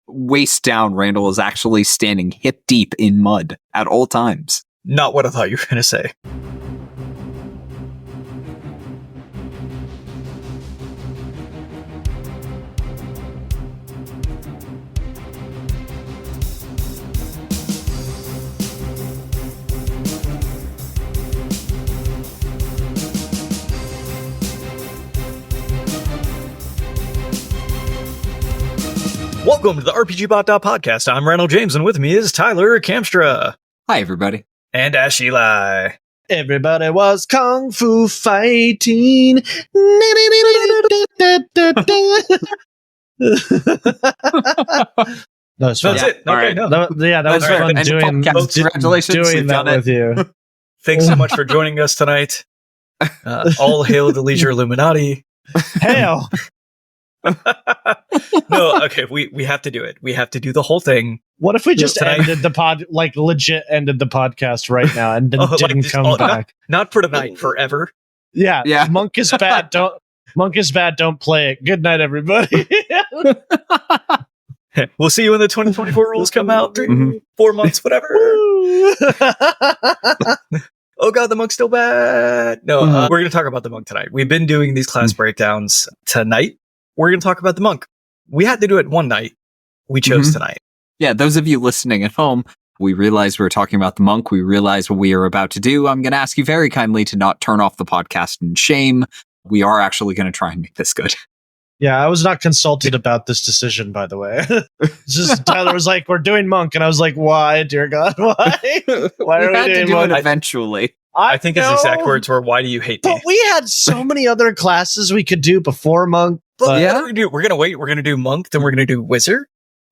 waist down, Randall is actually standing hip deep in mud at all times. Not what I thought you were going to say. Welcome to the RPGBOT.Podcast. I'm Randall James, and with me is Tyler Kamstra. Hi, everybody. And Ash Eli. Everybody was kung fu fighting. That's it. All right. That was fun Congratulations. doing that with you. Thanks so much for joining us tonight. All hail the Leisure Illuminati. Hail. No, okay, we have to do it. We have to do the whole thing. What if we just ended the legit ended the podcast right now and then didn't come back? Not for tonight, forever. Yeah. Monk is bad. Don't play it. Good night, everybody. We'll see you when the 2024 rules come out. 4 months, whatever. Oh god, the monk's still bad. No, we're going to talk about the monk tonight. We've been doing these class breakdowns tonight. We're going to talk about the monk. We had to do it one night. We chose tonight. Yeah, those of you listening at home, we realized we were talking about the monk. We realized what we are about to do. I'm going to ask you very kindly to not turn off the podcast in shame. We are actually going to try and make this good. Yeah, I was not consulted about this decision, by the way. Just Tyler was like, "We're doing monk," and I was like, "Why, dear God, why? Why are we doing monk?" Eventually. I think his exact words were, "Why do you hate me?" But we had so many other classes we could do before monk. But yeah, we're going to wait. We're going to do monk, then we're going to do wizard.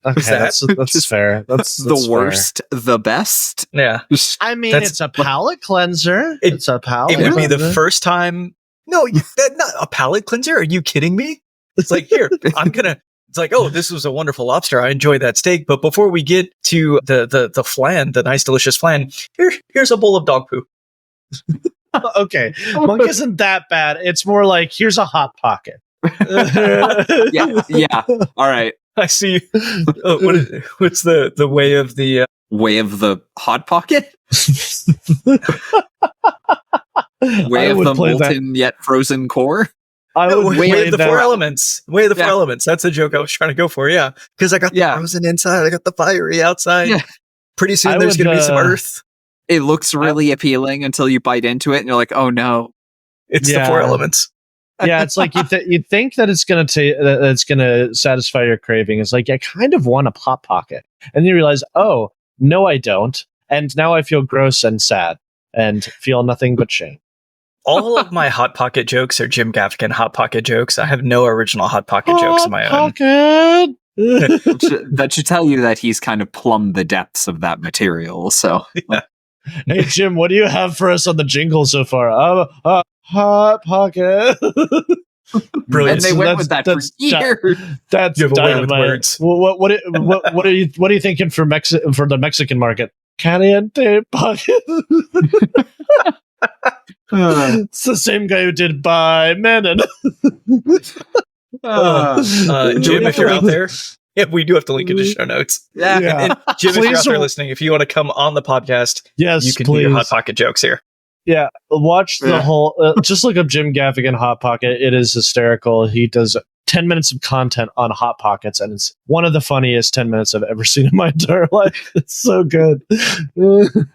Okay, that's fair. That's the worst, the best. Yeah. I mean, it's a palate cleanser. It's a palate cleanser. It would be the first time. No, not a palate cleanser. Are you kidding me? It's like, here, it's like, oh, this was a wonderful lobster. I enjoyed that steak. But before we get to the flan, the nice, delicious flan, here's a bowl of dog poo. Okay. Monk isn't that bad. It's more like, here's a Hot Pocket. Yeah. All right. I see. What's the way of the way of the Hot Pocket? Way of the molten yet frozen core? Way of the 4 elements. Way of the 4 elements. That's the joke I was trying to go for. Yeah, because I got the frozen inside. I got the fiery outside. Yeah. Pretty soon there's going to be some earth. It looks really appealing until you bite into it, and you're like, "Oh no, it's the 4 elements." Yeah, it's like you think that it's gonna satisfy your craving. It's like I kind of want a Hot Pocket, and then you realize, oh no, I don't, and now I feel gross and sad and feel nothing but shame. All of my Hot Pocket jokes are Jim Gaffigan Hot Pocket jokes. I have no original Hot Pocket jokes of my own. That should tell you that he's kind of plumbed the depths of that material. So, Hey Jim, what do you have for us on the jingle so far? Hot Pocket. Brilliant. And they went with that for years. That's dynamite. What are you thinking for the Mexican market? Caliente Pocket. It's the same guy who did By Menon. Jim, if you're out there, we do have to link in the show notes. Yeah. And Jim, if you're out there listening, if you want to come on the podcast, you can do your Hot Pocket jokes here. Yeah, watch the whole. Just look up Jim Gaffigan Hot Pocket. It is hysterical. He does 10 minutes of content on Hot Pockets, and it's one of the funniest 10 minutes I've ever seen in my entire life. It's so good. It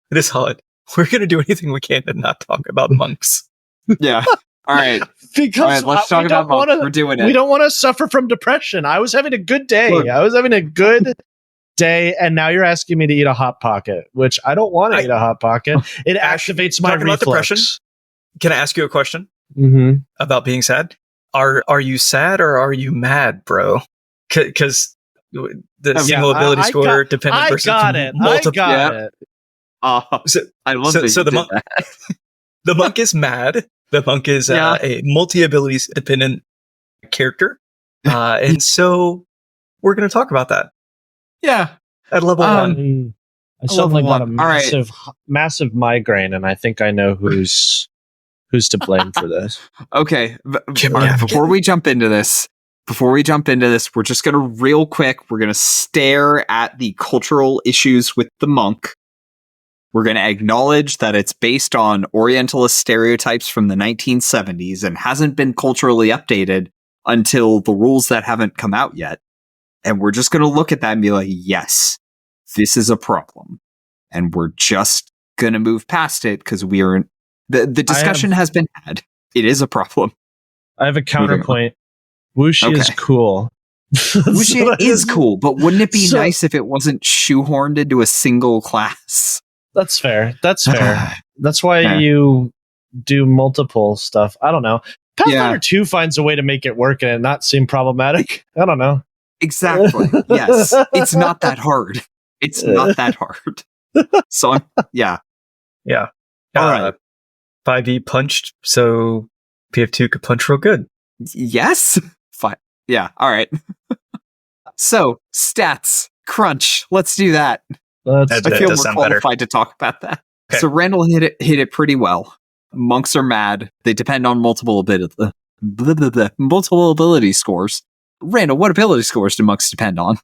is hot. We're going to do anything we can to not talk about monks. Yeah. All right. Because let's talk about monks. We're doing it. We don't want to suffer from depression. I was having a good day. And now you're asking me to eat a Hot Pocket, which I don't want to eat a Hot Pocket. It activates my reflex. Depression, can I ask you a question about being sad? Are you sad or are you mad, bro? Because the single ability score dependent versus multiple. I got it. I love that. So the monk, the monk is mad. The monk is a multi-ability dependent character, and so we're going to talk about that. Yeah, at level 1. I suddenly got a massive migraine, and I think I know who's to blame for this. Okay, before we jump into this, before we jump into this, we're just going to real quick, we're going to stare at the cultural issues with the monk. We're going to acknowledge that it's based on Orientalist stereotypes from the 1970s and hasn't been culturally updated until the rules that haven't come out yet. And we're just going to look at that and be like, yes, this is a problem. And we're just going to move past it because we are... The discussion has been had. It is a problem. I have a counterpoint. Wuxi is cool. Wuxi is cool, but wouldn't it be nice if it wasn't shoehorned into a single class? That's fair. That's why you do multiple stuff. I don't know. Pathfinder 2 finds a way to make it work and it not seem problematic. I don't know. Exactly. Yes. It's not that hard. It's not that hard. So, yeah. Yeah. All right. 5e punched, so PF2 could punch real good. Yes. Fine. Yeah. All right. So, stats. Crunch. Let's do that. I feel more qualified to talk about that. Okay. So Randall hit it pretty well. Monks are mad. They depend on multiple ability scores. Randall, what ability scores do monks depend on?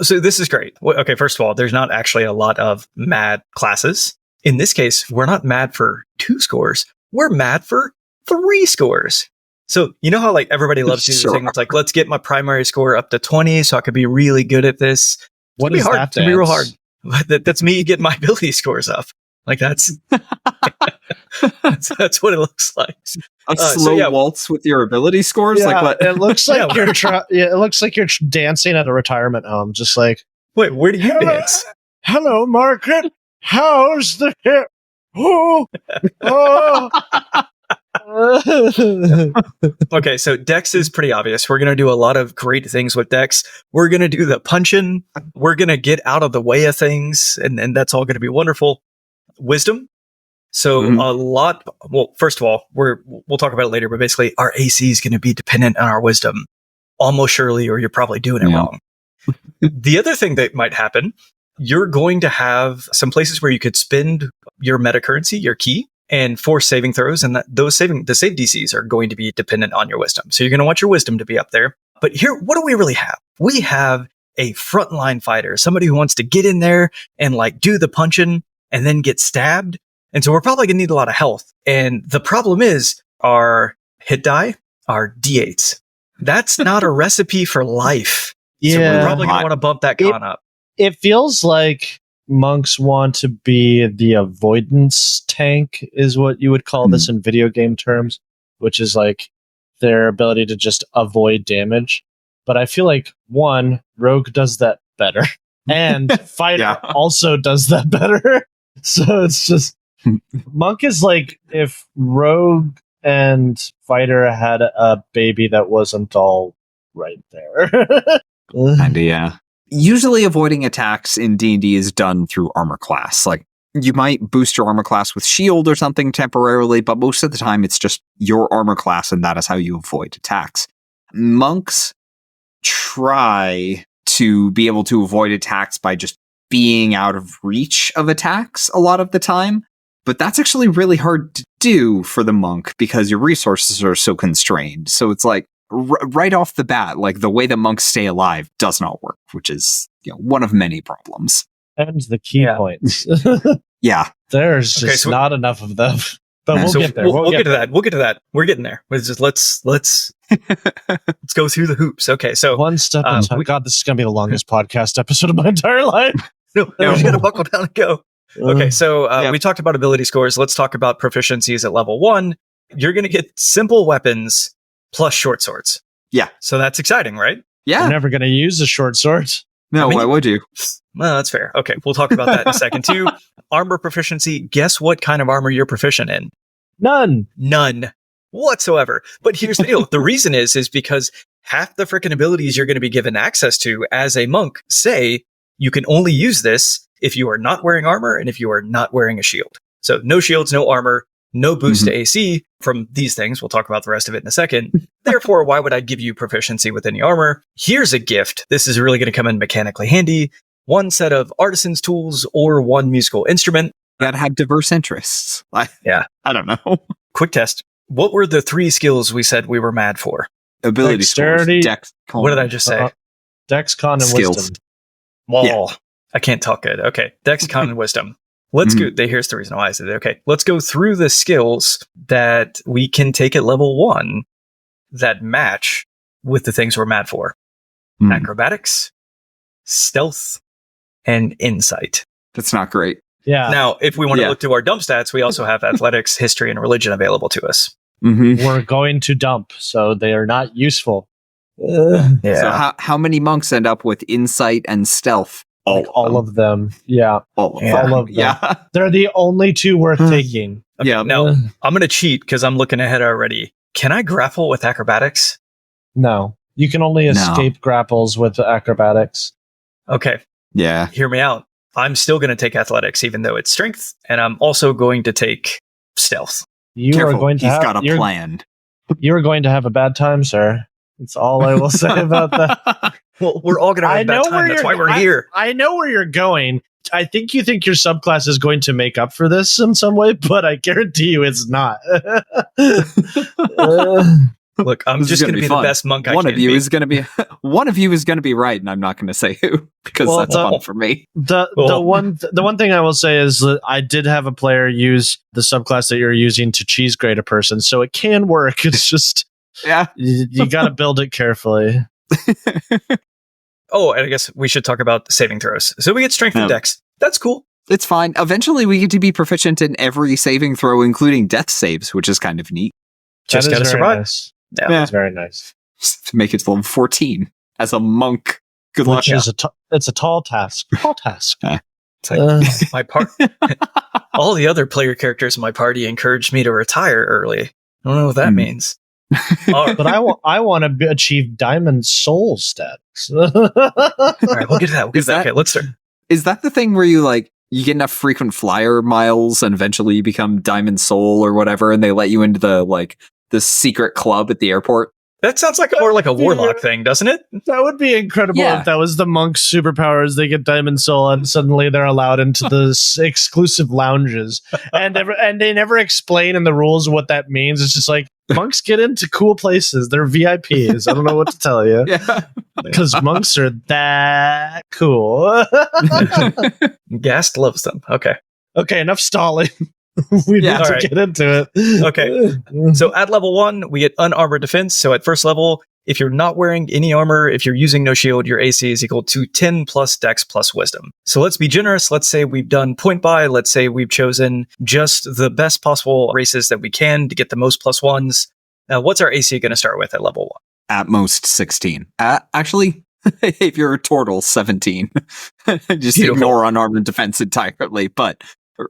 So this is great. Okay, first of all, there's not actually a lot of mad classes. In this case, we're not mad for 2 scores. We're mad for 3 scores. So you know how like everybody loves to do the thing. It's like, let's get my primary score up to 20 so I could be really good at this. What is that? It's gonna be real hard. That's me getting my ability scores up. Like that's that's what it looks like. A slow waltz with your ability scores. Yeah, like what? It looks like it looks like you're dancing at a retirement home. Just like, wait, where do you dance? Hello, Margaret. How's the hip? Oh. Okay, so Dex is pretty obvious. We're going to do a lot of great things with Dex. We're going to do the punching. We're going to get out of the way of things, and that's all going to be wonderful. Wisdom. So a lot. Well, first of all, we'll talk about it later, but basically our AC is going to be dependent on our wisdom almost surely, or you're probably doing it wrong. The other thing that might happen, you're going to have some places where you could spend your meta currency, your key, and force saving throws, and the save DCs are going to be dependent on your wisdom. So you're going to want your wisdom to be up there. But here, what do we really have? We have a frontline fighter, somebody who wants to get in there and like do the punching and then get stabbed. And so we're probably going to need a lot of health. And the problem is our hit die are D8s. That's not a recipe for life. Yeah. So we're probably going to want to bump that con up. It feels like monks want to be the avoidance tank is what you would call this in video game terms, which is like their ability to just avoid damage. But I feel like Rogue does that better, and Fighter also does that better. So it's just Monk is like if Rogue and Fighter had a baby that wasn't all right there. Kinda, yeah. Usually avoiding attacks in D&D is done through armor class. Like, you might boost your armor class with shield or something temporarily, but most of the time it's just your armor class, and that is how you avoid attacks. Monks try to be able to avoid attacks by just being out of reach of attacks a lot of the time, but that's actually really hard to do for the monk because your resources are so constrained. So it's like, right off the bat, like the way that monks stay alive does not work, which is one of many problems. And the key points. Yeah. There's just not enough of them. But we'll get there. We'll get to that. We'll get to that. We're getting there. Let's go through the hoops. Okay, so one step at a time. God, this is going to be the longest podcast episode of my entire life. No, we're going to buckle down and go. Okay, so we talked about ability scores. Let's talk about proficiencies at level 1. You're going to get simple weapons plus short swords. Yeah. So that's exciting, right? Yeah. You're never going to use a short sword. No, why would you? Well, that's fair. Okay, we'll talk about that in a second too. Armor proficiency. Guess what kind of armor you're proficient in? None whatsoever. But here's the deal. The reason is because half the freaking abilities you're going to be given access to as a monk say you can only use this if you are not wearing armor and if you are not wearing a shield. So no shields, no armor, no boost to AC from these things. We'll talk about the rest of it in a second. Therefore, why would I give you proficiency with any armor? Here's a gift. This is really going to come in mechanically handy. 1 set of artisan's tools or 1 musical instrument. That have diverse interests. I don't know. Quick test. What were the 3 skills we said we were mad for? ability Dexterity. scores. Dex, con, What did I just say? Dex, con, and Skills. wisdom. Wall. Yeah. I can't talk good. Okay. Dex, con, and wisdom. Let's go. Here's the reason why I said it. Okay. Let's go through the skills that we can take at level 1 that match with the things we're mad for. Acrobatics, stealth, and insight. That's not great. Yeah. Now, if we want to look to our dump stats, we also have athletics, history, and religion available to us. We're going to dump, so they are not useful. Yeah. So how many monks end up with insight and stealth? All of them. Yeah. All of Yeah. them. All of them. Yeah. They're the only two worth taking. Okay, Yeah. Now, I'm going to cheat because I'm looking ahead already. Can I grapple with acrobatics? No. You can only escape grapples with acrobatics. Okay. Yeah. Hear me out. I'm still going to take athletics, even though it's strength, and I'm also going to take stealth. You Careful. are going to He's have, got a you're, plan. you're going to have a bad time, sir. That's all I will say about that. Well, we're all going to have a bad time. That's why we're here. I know where you're going. I think you think your subclass is going to make up for this in some way, but I guarantee you it's not. Look, I'm just going to be fun. the best monk I One can of you be. is going to be one of you is going to be right, and I'm not going to say who because that's fun for me. The one thing I will say is that I did have a player use the subclass that you're using to cheese grade a person, so it can work. It's just you got to build it carefully. Oh, and I guess we should talk about saving throws. So we get strength and dex. That's cool. It's fine. Eventually, we get to be proficient in every saving throw, including death saves, which is kind of neat. Just got to survive. Nice. Yeah. That's very nice. To make it to level 14 as a monk. Good luck. Which is it's a tall task. Tall task. It's like my part. All the other player characters in my party encouraged me to retire early. I don't know what that means. But I want to achieve Diamond Soul status. All right, we'll get to that. Okay, let's start. Is that the thing where you get enough frequent flyer miles and eventually you become Diamond Soul or whatever, and they let you into the secret club at the airport? That sounds more like a warlock thing, doesn't it? That would be incredible if that was the monk's superpowers. They get Diamond Soul and suddenly they're allowed into the exclusive lounges. And they never explain in the rules what that means. It's just like, monks get into cool places. They're VIPs. I don't know what to tell you. Because monks are that cool. Gast loves them. Okay, enough stalling. We need to get into it. Okay. So at level 1, we get unarmored defense. So at first level, if you're not wearing any armor, if you're using no shield, your AC is equal to 10 plus dex plus wisdom. So let's be generous. Let's say we've done point buy. Let's say we've chosen just the best possible races that we can to get the most plus ones. Now, what's our AC going to start with at level 1? At most 16. Actually, if you're a turtle, 17. Just ignore unarmed defense entirely. But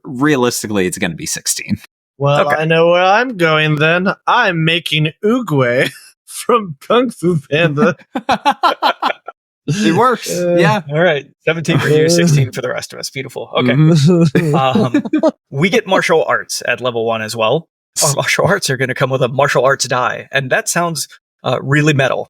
realistically, it's going to be 16. Well, I know where I'm going then. I'm making Oogway from Kung Fu Panda. It works. Yeah. All right. 17 for you, 16 for the rest of us. Beautiful. Okay. We get martial arts at level 1 as well. Our martial arts are going to come with a martial arts die. And that sounds really metal,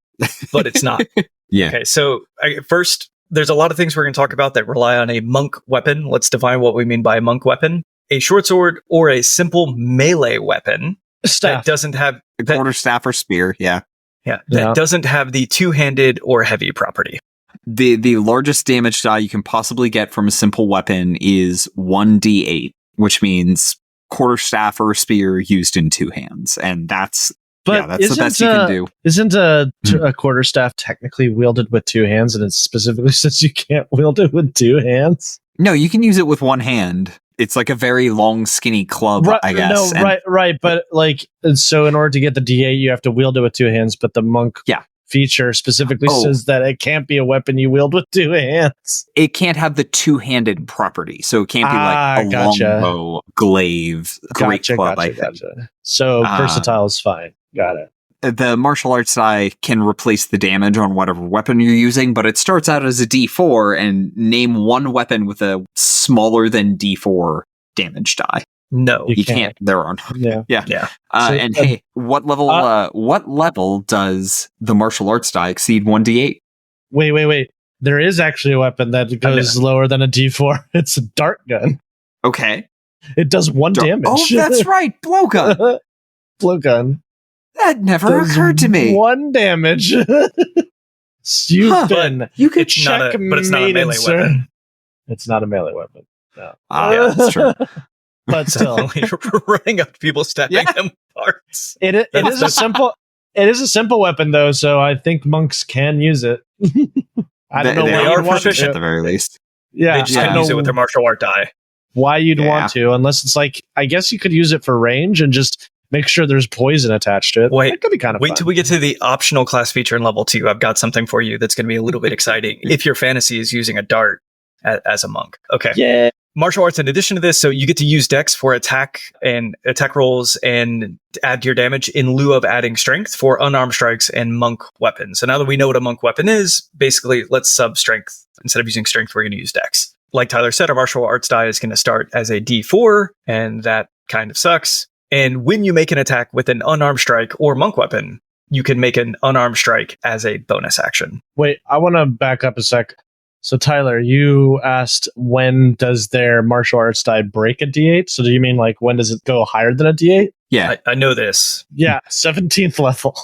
but it's not. Yeah. Okay. So first, there's a lot of things we're going to talk about that rely on a monk weapon. Let's define what we mean by a monk weapon. A short sword or a simple melee weapon that doesn't have a quarterstaff or spear. Yeah. That doesn't have the two-handed or heavy property. The largest damage die you can possibly get from a simple weapon is 1d8, which means quarterstaff or spear used in two hands. And that's the best you can do. Isn't a quarterstaff technically wielded with two hands, and it specifically says you can't wield it with two hands? No, you can use it with one hand. It's like a very long, skinny club, I guess. Right. But so in order to get the D8, you have to wield it with two hands. But the monk feature specifically says that it can't be a weapon you wield with two hands. It can't have the two-handed property, so it can't be like a longbow, glaive, great club. I think. So versatile is fine. Got it. The martial arts die can replace the damage on whatever weapon you're using, but it starts out as a D4, and name one weapon with a smaller than D4 damage die. No, you can't. There are no. Yeah. Hey, what level does the martial arts die exceed 1d8? Wait. There is actually a weapon that goes lower than a D4. It's a dart gun. Okay. It does one damage. Oh, that's right. Blowgun. Blowgun. That never occurred to me. 1 damage. You've been. You could It's not but it's not a melee weapon. It's not a melee weapon. No. Yeah, that's true. But still, You're running up to people, stabbing them parts. It is a simple. It is a simple weapon, though, so I think monks can use it. I don't know They why are you'd want proficient at to. the very least. Yeah, They just I can't don't use it know with their martial art die. why you'd Yeah. want to, unless it's like, I guess you could use it for range and just make sure there's poison attached to it. Wait, that could be kind of Wait fun. till we get to the optional class feature in level 2. I've got something for you that's going to be a little bit exciting if your fantasy is using a dart as a monk. Okay. Yeah. Martial arts in addition to this, so you get to use dex for attack rolls and add your damage in lieu of adding strength for unarmed strikes and monk weapons. So now that we know what a monk weapon is, basically let's sub strength. Instead of using strength, we're going to use dex. Like Tyler said, our martial arts die is going to start as a D4, and that kind of sucks. And when you make an attack with an unarmed strike or monk weapon, you can make an unarmed strike as a bonus action. Wait, I want to back up a sec. So, Tyler, you asked when does their martial arts die break a D8? So do you mean like when does it go higher than a D8? Yeah. I know this. Yeah, 17th level.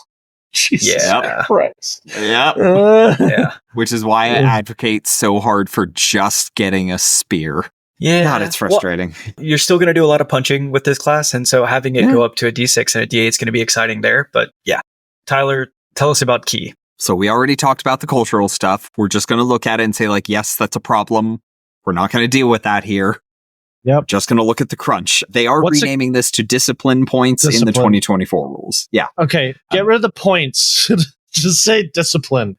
Jesus Yeah. Christ. Yep. Yeah. Which is why I advocate so hard for just getting a spear. Yeah. God, it's frustrating. Well, you're still going to do a lot of punching with this class, and so having it go up to a D6 and a D8 is going to be exciting there. But yeah, Tyler, tell us about Key. So we already talked about the cultural stuff. We're just going to look at it and say, like, yes, that's a problem. We're not going to deal with that here. Yep. Just going to look at the crunch. They are renaming this to discipline points in the 2024 rules. Yeah. Okay, get rid of the points. Just say discipline.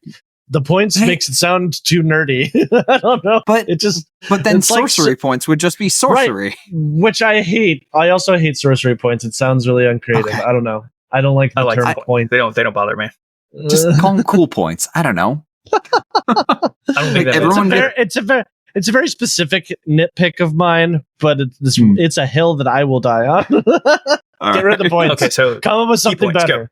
The points makes it sound too nerdy. I don't know. But then sorcery like, points would just be sorcery. Right, which I hate. I also hate sorcery points. It sounds really uncreative. Okay. I don't know. I don't like the term point. They don't bother me. Just call them cool points. I don't know. I don't think that it's a very specific nitpick of mine, but it's a hill that I will die on. Get rid of the points. Okay, so come up with something points, better.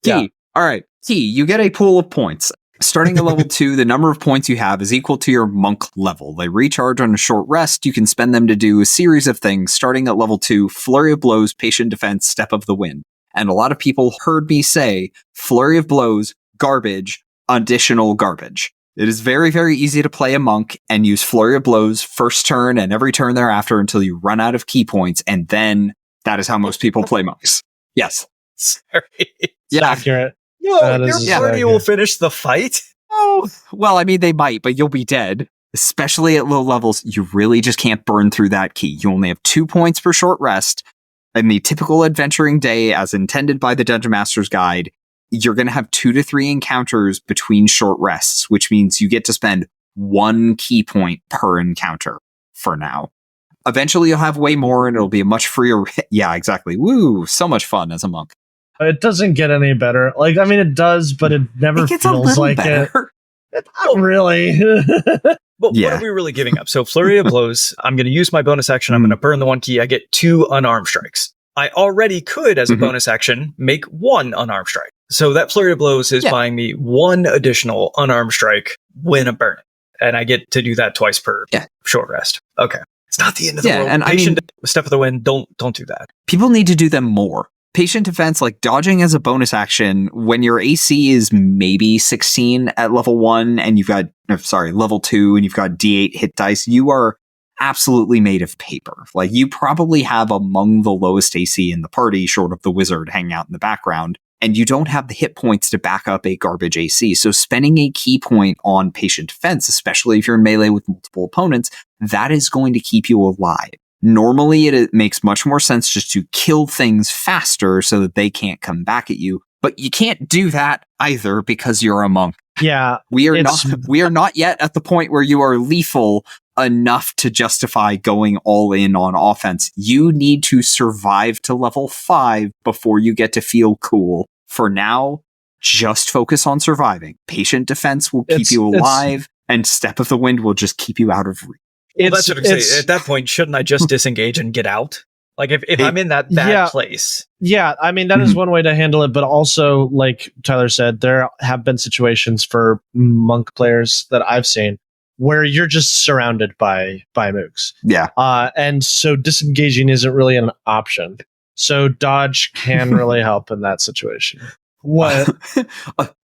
Key. Yeah. All right. Key, you get a pool of points. Starting at level 2, the number of points you have is equal to your monk level. They recharge on a short rest. You can spend them to do a series of things. Starting at level 2, Flurry of Blows, Patient Defense, Step of the Wind. And a lot of people heard me say, Flurry of Blows, garbage, additional garbage. It is very, very easy to play a monk and use Flurry of Blows first turn and every turn thereafter until you run out of key points. And then that is how most people play monks. Yes. Sorry. Yeah. Accurate. No, your party will finish the fight. Oh, well, I mean, they might, but you'll be dead. Especially at low levels, you really just can't burn through that key. You only have 2 points per short rest. In the typical adventuring day, as intended by the Dungeon Master's Guide, you're going to have 2 to 3 encounters between short rests, which means you get to spend 1 key point per encounter for now. Eventually, you'll have way more, and it'll be a much freer... Yeah, exactly. Woo! So much fun as a monk. It doesn't get any better. Like, I mean, it does, but it never It gets a feels little like better. it. Not really. But what are we really giving up? So Flurry of Blows, I'm going to use my bonus action. I'm going to burn the 1 key. I get 2 unarmed strikes. I already could, as a bonus action, make 1 unarmed strike. So that Flurry of Blows is buying me 1 additional unarmed strike when I burn it. And I get to do that twice per short rest. Okay. It's not the end of the world. And Patient Step of the Wind, don't do that. People need to do them more. Patient defense, like dodging as a bonus action, when your AC is maybe 16 at level 1 and you've got, level 2 and you've got D8 hit dice, you are absolutely made of paper. Like, you probably have among the lowest AC in the party, short of the wizard hanging out in the background, and you don't have the hit points to back up a garbage AC. So spending a key point on patient defense, especially if you're in melee with multiple opponents, that is going to keep you alive. Normally, it makes much more sense just to kill things faster so that they can't come back at you. But you can't do that either because you're a monk. Yeah. We are not yet at the point where you are lethal enough to justify going all in on offense. You need to survive to level 5 before you get to feel cool. For now, just focus on surviving. Patient defense will keep you alive, and Step of the Wind will just keep you out of reach. Well, that's what I'm saying. At that point, shouldn't I just disengage and get out? Like, if I'm in that bad place. Yeah, I mean, that is one way to handle it. But also, like Tyler said, there have been situations for monk players that I've seen where you're just surrounded by mooks. Yeah. And so disengaging isn't really an option. So dodge can really help in that situation. What?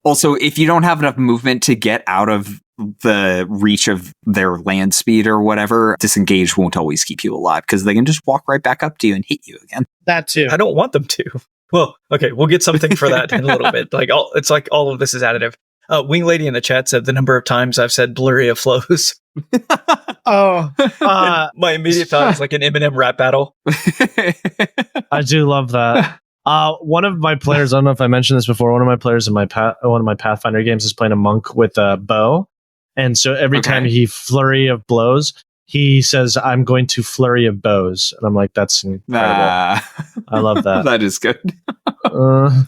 Also, if you don't have enough movement to get out of the reach of their land speed or whatever, disengage won't always keep you alive because they can just walk right back up to you and hit you again. That too. I don't want them to. Well, okay, we'll get something for that in a little bit. It's like all of this is additive. Wing Lady in the chat said the number of times I've said blurry of flows. My immediate thought is like an Eminem rap battle. I do love that. One of my players, I don't know if I mentioned this before, one of my players in one of my Pathfinder games is playing a monk with a bow. And so every time he flurry of blows, he says, I'm going to flurry of bows. And I'm like, that's incredible. I love that. That is good.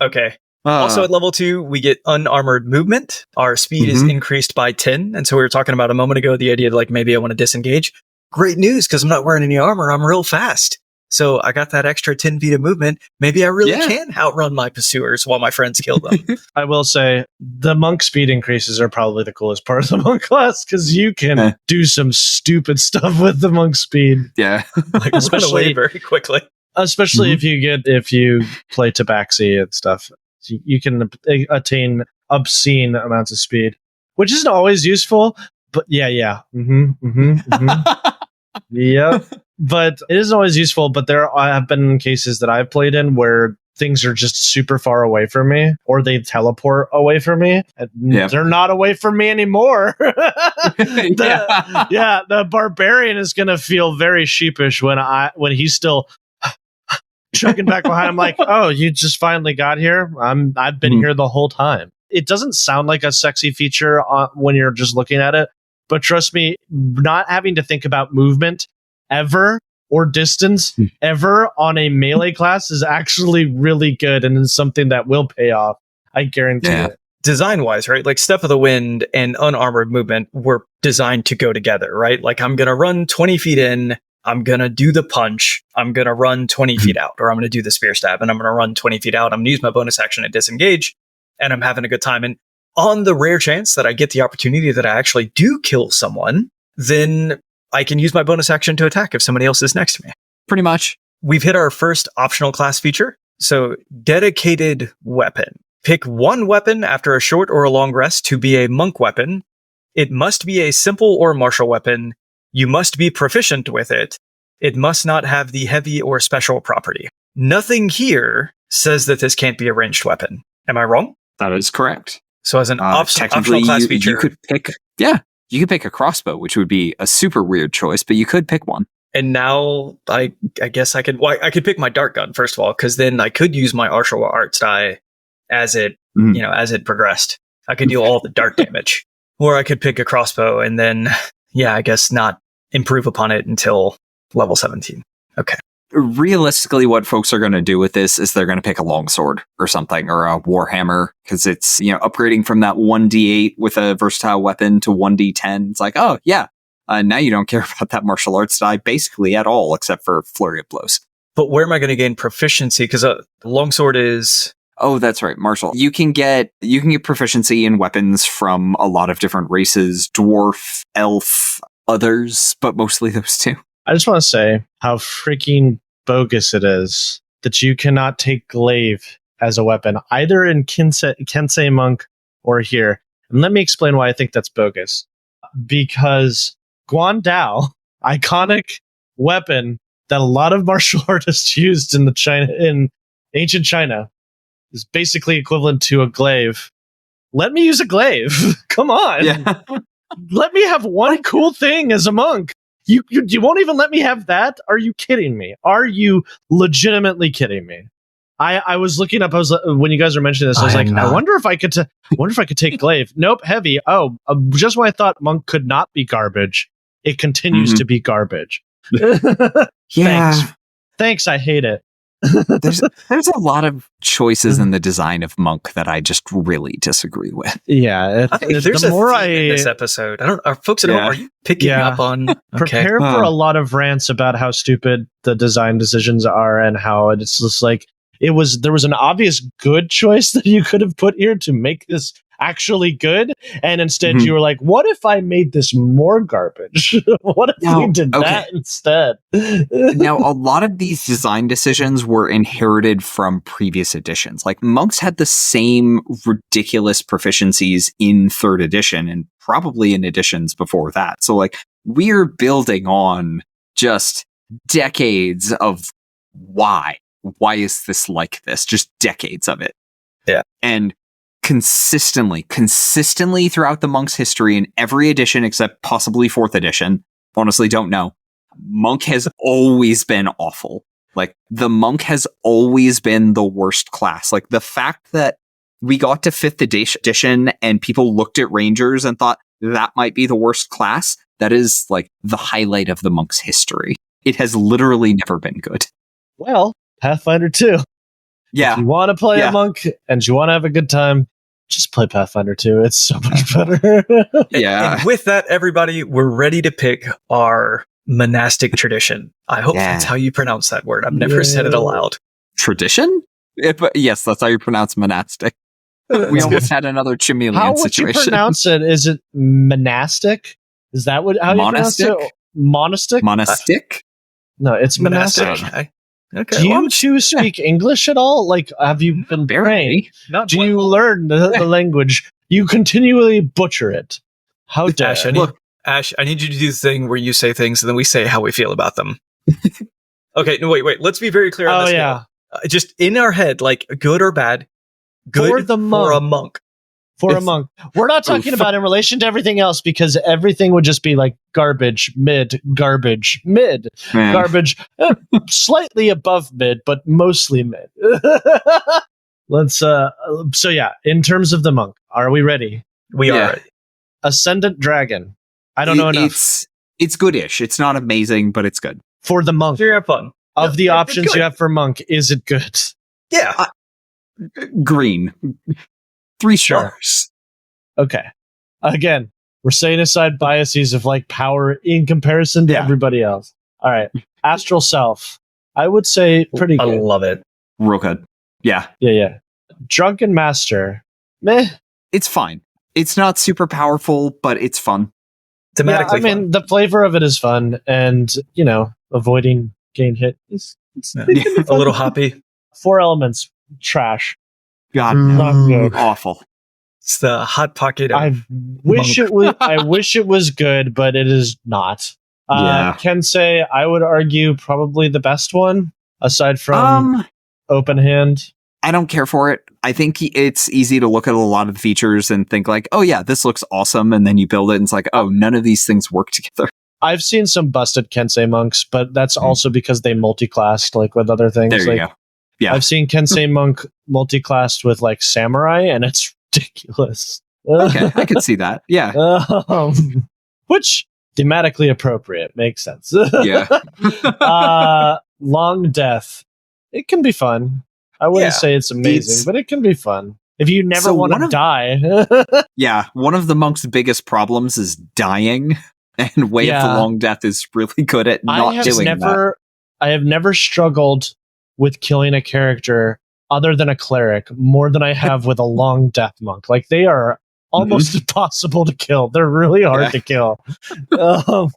Okay. Also at level 2, we get unarmored movement. Our speed is increased by 10. And so we were talking about a moment ago, the idea that like maybe I want to disengage. Great news, because I'm not wearing any armor. I'm real fast. So I got that extra 10 feet of movement. Maybe I really can outrun my pursuers while my friends kill them. I will say the monk speed increases are probably the coolest part of the monk class because you can do some stupid stuff with the monk speed. Yeah. Like run away very quickly. Especially if you play Tabaxi and stuff. You can attain obscene amounts of speed, which isn't always useful, but yeah. Yeah. But it isn't always useful, but there have been cases that I've played in where things are just super far away from me, or they teleport away from me. They're not away from me anymore. The barbarian is going to feel very sheepish when he's still chugging back behind. I'm like, oh, you just finally got here? I've been here the whole time. It doesn't sound like a sexy feature when you're just looking at it, but trust me, not having to think about movement ever or distance ever on a melee class is actually really good and is something that will pay off. I guarantee it. Design wise, right? Like Step of the Wind and unarmored movement were designed to go together, right? Like I'm going to run 20 feet in, I'm going to do the punch, I'm going to run 20 feet out, or I'm going to do the spear stab and I'm going to run 20 feet out. I'm going to use my bonus action to disengage and I'm having a good time. And on the rare chance that I get the opportunity that I actually do kill someone, then I can use my bonus action to attack if somebody else is next to me. Pretty much. We've hit our first optional class feature. So dedicated weapon. Pick one weapon after a short or a long rest to be a monk weapon. It must be a simple or martial weapon. You must be proficient with it. It must not have the heavy or special property. Nothing here says that this can't be a ranged weapon. Am I wrong? That is correct. So as an optional class feature, you could pick. You could pick a crossbow, which would be a super weird choice, but you could pick one. And now I guess I could. Well, I could pick my dart gun first of all, because then I could use my martial arts die as it as it progressed. I could do all the dart damage, or I could pick a crossbow and then I guess not improve upon it until level 17. Okay. Realistically, what folks are going to do with this is they're going to pick a longsword or something, or a warhammer, because it's, upgrading from that 1d8 with a versatile weapon to 1d10. It's like, oh yeah, now you don't care about that martial arts die basically at all, except for flurry of blows. But where am I going to gain proficiency? Because the longsword is... Oh, that's right, martial. You can get proficiency in weapons from a lot of different races: dwarf, elf, others, but mostly those two. I just want to say how freaking bogus it is that you cannot take glaive as a weapon, either in Kensei Monk or here. And let me explain why I think that's bogus. Because Guandao, iconic weapon that a lot of martial artists used in ancient China, is basically equivalent to a glaive. Let me use a glaive. Come on. Yeah. Let me have one cool thing as a monk. You won't even let me have that? Are you kidding me? Are you legitimately kidding me? I was looking up. When you guys were mentioning this, I was like, I wonder if I could take glaive. Nope, heavy. Oh, just when I thought monk could not be garbage, it continues to be garbage. Thanks. I hate it. There's a lot of choices in the design of monk that I just really disagree with. Yeah, there's the more in this episode. Are folks at home? Are you picking up on? Okay. Prepare for a lot of rants about how stupid the design decisions are and how it's just like there was an obvious good choice that you could have put here to make this actually good, and instead you were like, what if I made this more garbage? What if we did that instead? Now, a lot of these design decisions were inherited from previous editions. Like, monks had the same ridiculous proficiencies in 3rd edition and probably in editions before that. So, like, we're building on just decades of why. Why is this like this? Just decades of it. Yeah. And consistently throughout the monk's history in every edition except possibly 4th edition, honestly don't know, monk has always been awful. Like, the monk has always been the worst class. Like, the fact that we got to 5th edition and people looked at rangers and thought that might be the worst class, that is like the highlight of the monk's history. It has literally never been good. Well, Pathfinder 2. Yeah. If you want to play a monk and you want to have a good time, just play Pathfinder 2. It's so much better. Yeah. And with that, everybody, we're ready to pick our monastic tradition. I hope that's how you pronounce that word. I've never said it aloud. Tradition? Yes, that's how you pronounce monastic. We almost had another Chimelian situation. How would you pronounce it? Is it monastic? Is that how you pronounce it? Monastic? Monastic? No, it's monastic. Okay. Do you two speak English at all? Like, have you been trained? Do you learn the language? You continually butcher it. How dare Ash, I need you to do the thing where you say things and then we say how we feel about them. Okay, no, wait. Let's be very clear on this. Yeah. Just in our head, like, good or bad. Good for a monk. For a monk. We're not talking about in relation to everything else, because everything would just be like garbage, mid, garbage, slightly above mid, but mostly mid. Let's, so yeah, in terms of the monk, are we ready? We are ready. Ascendant Dragon. I don't know enough. It's goodish. It's not amazing, but it's good. For the monk. You're fun. Of the options you have for monk, is it good? Yeah. Green. 3 stars. Okay. Again, we're setting aside biases of like power in comparison to everybody else. All right. Astral Self. I would say pretty good. I love it. Real good. Yeah. Yeah. Drunken Master. Meh. It's fine. It's not super powerful, but it's fun. Thematically fun. The flavor of it is fun, and, avoiding gain hit is a little hoppy. 4 elements. Trash. God, not good. Awful. It's the hot pocket. I wish it was good, but it is not. Kensei, I would argue probably the best one aside from Open Hand. I don't care for it. I think it's easy to look at a lot of the features and think like, oh yeah, this looks awesome, and then you build it and it's like, oh, none of these things work together. I've seen some busted Kensei monks, but that's also because they multi-classed like with other things. There you go. Yeah. I've seen Kensei monk multi-classed with like samurai, and it's ridiculous. Okay, I could see that. Yeah. Which thematically appropriate, makes sense. Yeah. Long Death. It can be fun. I wouldn't say it's amazing, but it can be fun. If you never want to die. Yeah, one of the monk's biggest problems is dying, and Way of the Long Death is really good at not doing that. I have never struggled with killing a character other than a cleric more than I have with a Long Death monk. Like, they are almost impossible to kill. They're really hard to kill.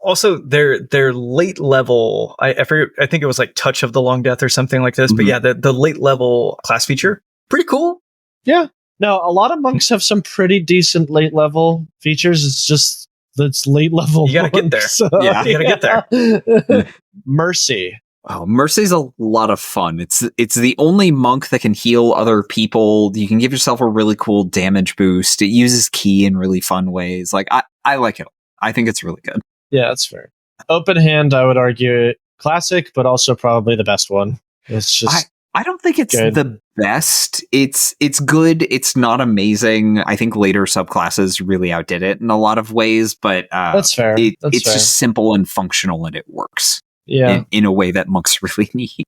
Also, their late level, I think it was like Touch of the Long Death or something like this, but the late level class feature, pretty cool. Yeah. No, a lot of monks have some pretty decent late level features. It's just that's late level. You gotta get there. You gotta get there. Mercy. Oh, Mercy's a lot of fun. It's the only monk that can heal other people. You can give yourself a really cool damage boost. It uses ki in really fun ways. Like, I like it. I think it's really good. Yeah, that's fair. Open Hand, I would argue, classic, but also probably the best one. It's just I don't think it's good. The best. It's good. It's not amazing. I think later subclasses really outdid it in a lot of ways, but that's fair. It's just simple and functional, and it works. Yeah. In a way that monks really need.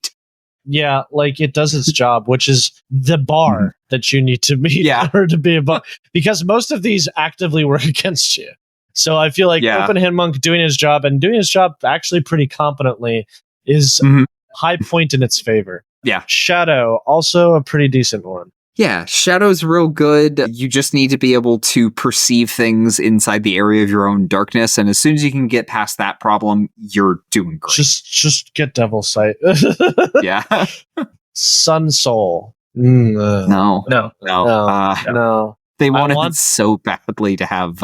Yeah, like it does its job, which is the bar that you need to meet in order to be a monk. Because most of these actively work against you. So I feel like Open Hand Monk doing his job and doing his job actually pretty competently is high point in its favor. Yeah. Shadow, also a pretty decent one. Yeah, Shadow's real good. You just need to be able to perceive things inside the area of your own darkness, and as soon as you can get past that problem, you're doing great. Just get Devil Sight. Yeah. Sun Soul. No. No. They wanted it so badly to have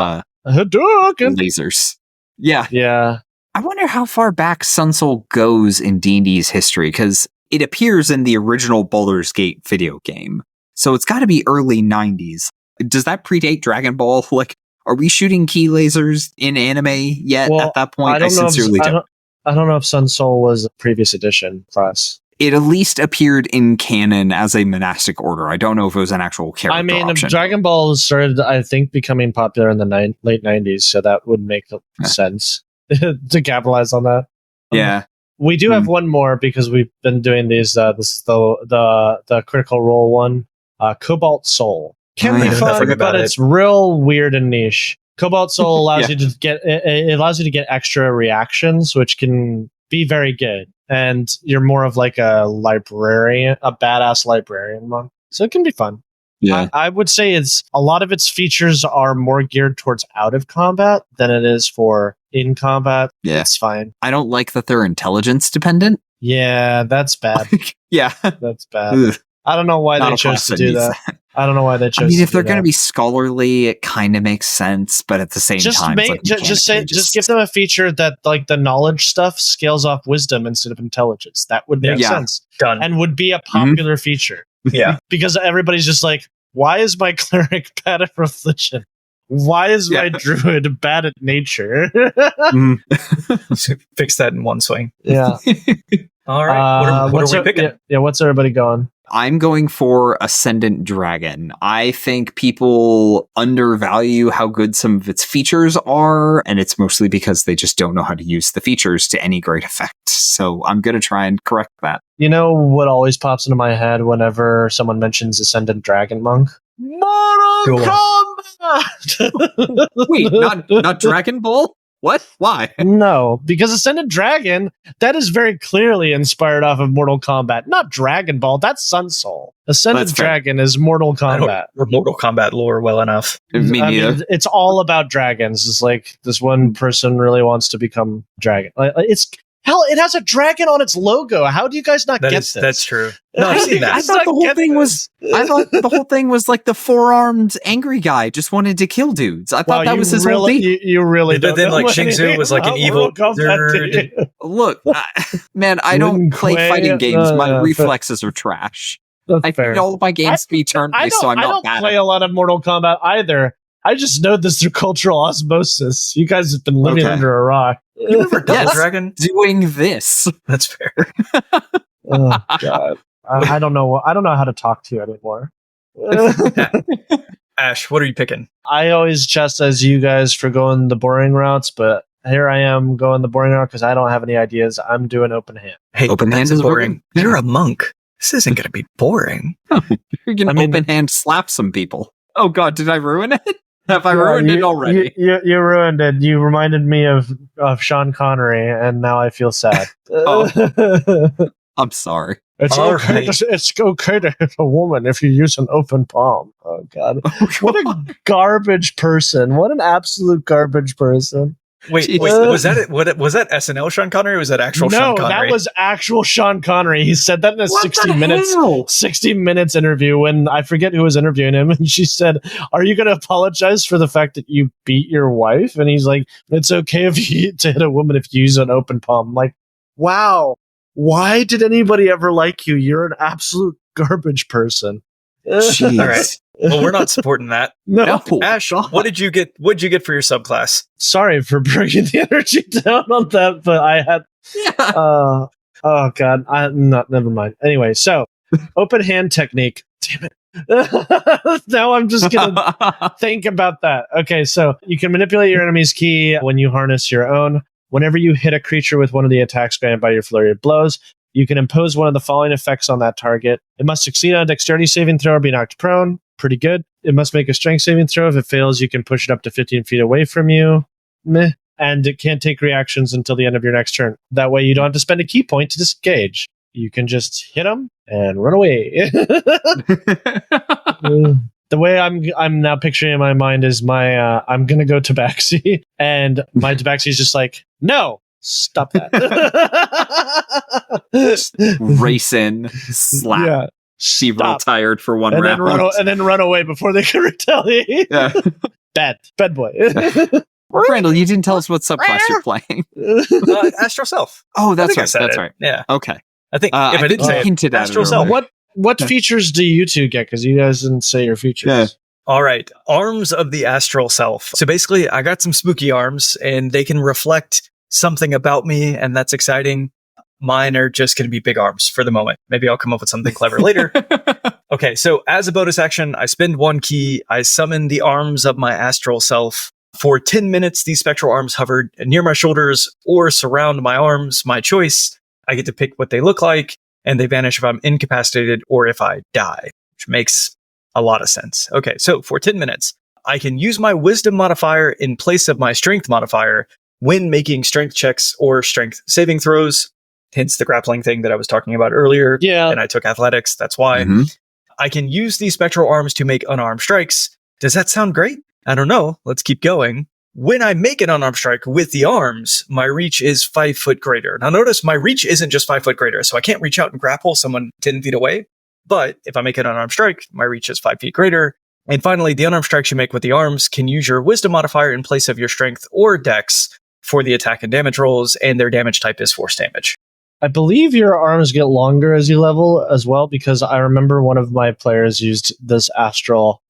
Hadouken! lasers. Yeah. Yeah. I wonder how far back Sun Soul goes in D&D's history, because it appears in the original Baldur's Gate video game. So it's got to be early 90s. Does that predate Dragon Ball? Like, are we shooting key lasers in anime yet at that point? I sincerely don't. I don't know if Sun Soul was a previous edition class. It at least appeared in canon as a monastic order. I don't know if it was an actual character option. Dragon Ball started, I think, becoming popular in the late 90s, so that would make sense to capitalize on that. Yeah. We do have one more because we've been doing these. This is the Critical Role one. Cobalt Soul can be fun, but it's real weird and niche. Cobalt Soul allows you to get extra reactions, which can be very good. And you're more of like a librarian, a badass librarian monk, so it can be fun. Yeah, I would say a lot of its features are more geared towards out of combat than it is for in combat. Yeah, it's fine. I don't like that they're intelligence dependent. Yeah, that's bad. Yeah, that's bad. Ugh. I don't know why they chose to do that. I don't know why they chose. I mean, if they're going to be scholarly, it kind of makes sense, but at the same time, just give them a feature that like the knowledge stuff scales off wisdom instead of intelligence. That would make sense. Done. And would be a popular feature. Yeah, because everybody's just like, why is my cleric bad at religion? Why is my druid bad at nature? Fix that in one swing. Yeah. All right. What are we picking? Yeah, what's everybody going? I'm going for Ascendant Dragon. I think people undervalue how good some of its features are, and it's mostly because they just don't know how to use the features to any great effect. So I'm going to try and correct that. You know what always pops into my head whenever someone mentions Ascendant Dragon Monk? Mortal Kombat! Wait, not Dragon Ball? What? Why? No, because Ascendant Dragon, that is very clearly inspired off of Mortal Kombat. Not Dragon Ball, that's Sun Soul. Ascendant Dragon is Mortal Kombat. Or Mortal Kombat lore well enough. I mean, it's all about dragons. It's like this one person really wants to become dragon. Hell, it has a dragon on its logo. How do you guys not get this? That's true. No, I've seen that. I thought the whole thing was like the four-armed angry guy just wanted to kill dudes. I thought that was his whole thing. You really don't. But then, like, Xingzu was like an evil nerd. Look, man, I don't play fighting games. My reflexes are trash. I think all of my games be turn-based, so I'm not bad. I don't play a lot of Mortal Kombat either. I just know this through cultural osmosis. You guys have been living under a rock. You remember Double Dragon? Doing this. That's fair. Oh, God. I don't know how to talk to you anymore. Ash, what are you picking? I always chastise you guys for going the boring routes, but here I am going the boring route because I don't have any ideas. I'm doing open hand. Hey, open hand is boring. You're a monk. This isn't going to be boring. You're going to open hand slap some people. Oh, God, did I ruin it? Have I ruined it already? You ruined it. You reminded me of Sean Connery, and now I feel sad. I'm sorry. It's okay to hit a woman if you use an open palm. Oh, God. What a garbage person. What an absolute garbage person. Wait, was that it? Was that SNL Sean Connery or was that actual Sean Connery? No, that was actual Sean Connery. He said that in a 60 minutes interview when I forget who was interviewing him, and she said, "Are you going to apologize for the fact that you beat your wife?" And he's like, "It's okay to hit a woman if you use an open palm." I'm like, wow, why did anybody ever like you? You're an absolute garbage person. Jeez. All right. Well, we're not supporting that. No. Ash, what did you get? What did you get for your subclass? Sorry for bringing the energy down on that, but I had. Oh God, never mind. Anyway, so open hand technique. Damn it! Now I'm just gonna think about that. Okay, so you can manipulate your enemy's ki when you harness your own. Whenever you hit a creature with one of the attacks granted by your flurry of blows, you can impose one of the following effects on that target. It must succeed on a dexterity saving throw or be knocked prone. Pretty good. It must make a strength saving throw. If it fails, you can push it up to 15 feet away from you. Meh. And it can't take reactions until the end of your next turn. That way you don't have to spend a key point to disengage. You can just hit them and run away. The way I'm now picturing in my mind is my I'm gonna go tabaxi, and my tabaxi is just like, no, stop that. Race in, slap. Yeah, Be real tired for one and round. then run away before they can retaliate. Yeah. Bad boy. Randall, you didn't tell us what subclass you're playing. Astral Self. Oh, that's I right. said That's it. right. Yeah. Okay. I think if I didn't say it, hinted at Astral it Self. earlier. What features do you two get? Because you guys didn't say your features. Yeah. All right. Arms of the Astral Self. So basically, I got some spooky arms, and they can reflect something about me, and that's exciting. Mine are just going to be big arms for the moment. Maybe I'll come up with something clever later. Okay, so as a bonus action, I spend 1 key. I summon the arms of my Astral Self. For 10 minutes, these spectral arms hover near my shoulders or surround my arms, my choice. I get to pick what they look like, and they vanish if I'm incapacitated or if I die, which makes a lot of sense. Okay, so for 10 minutes, I can use my wisdom modifier in place of my strength modifier when making strength checks or strength saving throws. Hence the grappling thing that I was talking about earlier. Yeah. And I took athletics. That's why. I can use these spectral arms to make unarmed strikes. Does that sound great? I don't know. Let's keep going. When I make an unarmed strike with the arms, my reach is 5 foot greater. Now notice my reach isn't just 5 foot greater, so I can't reach out and grapple someone 10 feet away. But if I make an unarmed strike, my reach is 5 feet greater. And finally, the unarmed strikes you make with the arms can use your wisdom modifier in place of your strength or dex for the attack and damage rolls, and their damage type is force damage. I believe your arms get longer as you level as well, because I remember one of my players used this astral,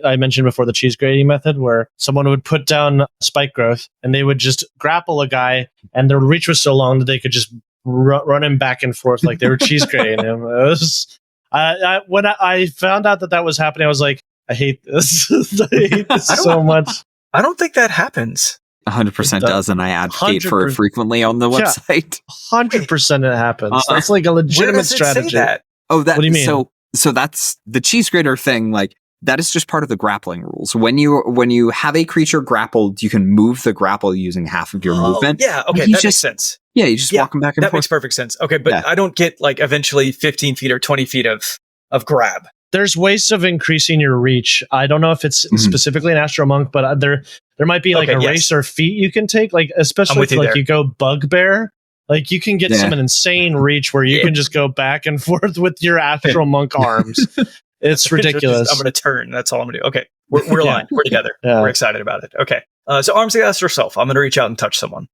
I mentioned before, the cheese grating method, where someone would put down spike growth and they would just grapple a guy, and their reach was so long that they could just run him back and forth like they were cheese grating him. When I found out that was happening, I was like, I hate this. I hate this so much. I don't think that happens. 100% does, and I advocate for it frequently on the website. 100% it happens. That's like a legitimate strategy. Say that? Oh, that, what do you mean? So that's the cheese grater thing. Like, that is just part of the grappling rules. When you have a creature grappled, you can move the grapple using half of your movement. Yeah, okay, that makes sense. Yeah, you just walk them back and forth. That makes perfect sense. Okay, but I don't get like eventually 15 feet or 20 feet of grab. There's ways of increasing your reach. I don't know if it's specifically an Astro Monk, but there might be like a race or feat you can take, like especially if like you go Bugbear. Like you can get some insane reach where you can just go back and forth with your Astral Monk arms. It's ridiculous. I'm going to turn. That's all I'm going to do. Okay, we're aligned. We're together. We're excited about it. Okay, so arms of the Astral Self. I'm going to reach out and touch someone.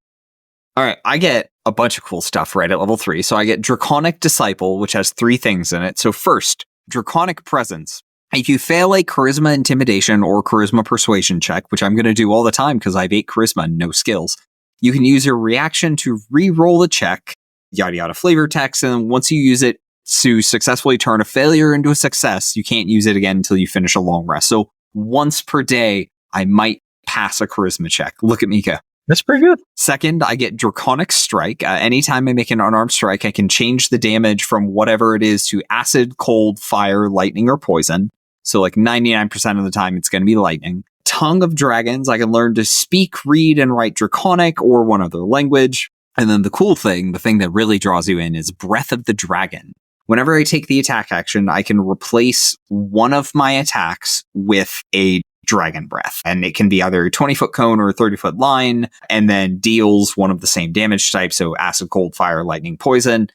All right, I get a bunch of cool stuff right at level 3. So I get Draconic Disciple, which has 3 things in it. So first, Draconic Presence. If you fail a Charisma Intimidation or Charisma Persuasion check, which I'm going to do all the time because I have 8 Charisma and no skills, you can use your reaction to re-roll the check, yada yada flavor text, and once you use it to successfully turn a failure into a success, you can't use it again until you finish a long rest. So once per day, I might pass a Charisma check. Look at me go. That's pretty good. Second, I get Draconic Strike. Anytime I make an unarmed strike, I can change the damage from whatever it is to acid, cold, fire, lightning, or poison. So like 99% of the time, it's going to be lightning. Tongue of Dragons. I can learn to speak, read, and write Draconic or one other language. And then the cool thing, the thing that really draws you in, is Breath of the Dragon. Whenever I take the attack action, I can replace one of my attacks with a dragon breath, and it can be either a 20-foot cone or a 30-foot line, and then deals one of the same damage types, so acid, cold, fire, lightning, poison.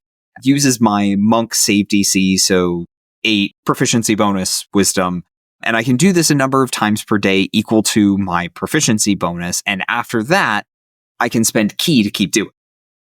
Uses my monk save DC, so 8 proficiency bonus, wisdom, and I can do this a number of times per day equal to my proficiency bonus, and after that, I can spend key to keep doing.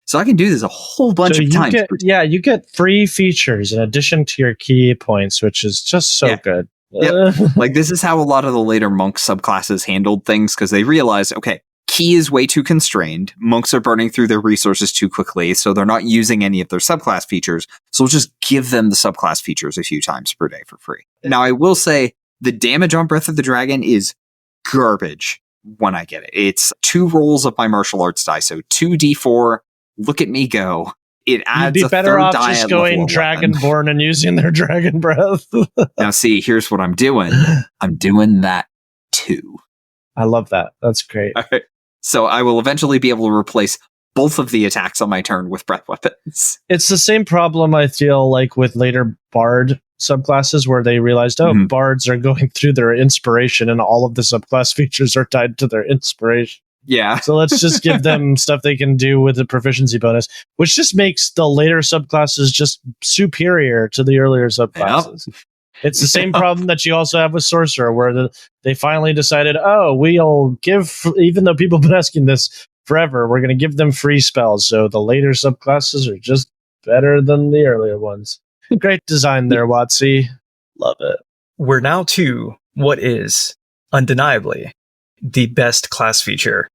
So I can do this a whole bunch of times. You get free features in addition to your key points, which is just so good. Yep. Like, this is how a lot of the later monk subclasses handled things, because they realized, okay, key is way too constrained. Monks are burning through their resources too quickly, so they're not using any of their subclass features. So we'll just give them the subclass features a few times per day for free. Now, I will say the damage on Breath of the Dragon is garbage when I get it. It's 2 rolls of my martial arts die, so 2d4. Look at me go. It adds You'd be better off die just going Dragonborn and using their Dragon Breath. Now, see, here's what I'm doing. I'm doing that too. I love that. That's great. All right. So I will eventually be able to replace both of the attacks on my turn with breath weapons. It's the same problem I feel like with later Bard subclasses where they realized, Bards are going through their inspiration and all of the subclass features are tied to their inspiration. Yeah. So let's just give them stuff they can do with the proficiency bonus, which just makes the later subclasses just superior to the earlier subclasses. Yep. It's the same problem that you also have with Sorcerer, where they finally decided, we'll give, even though people have been asking this forever, we're going to give them free spells. So the later subclasses are just better than the earlier ones. Great design there, Watsy. Love it. We're now to what is undeniably the best class feature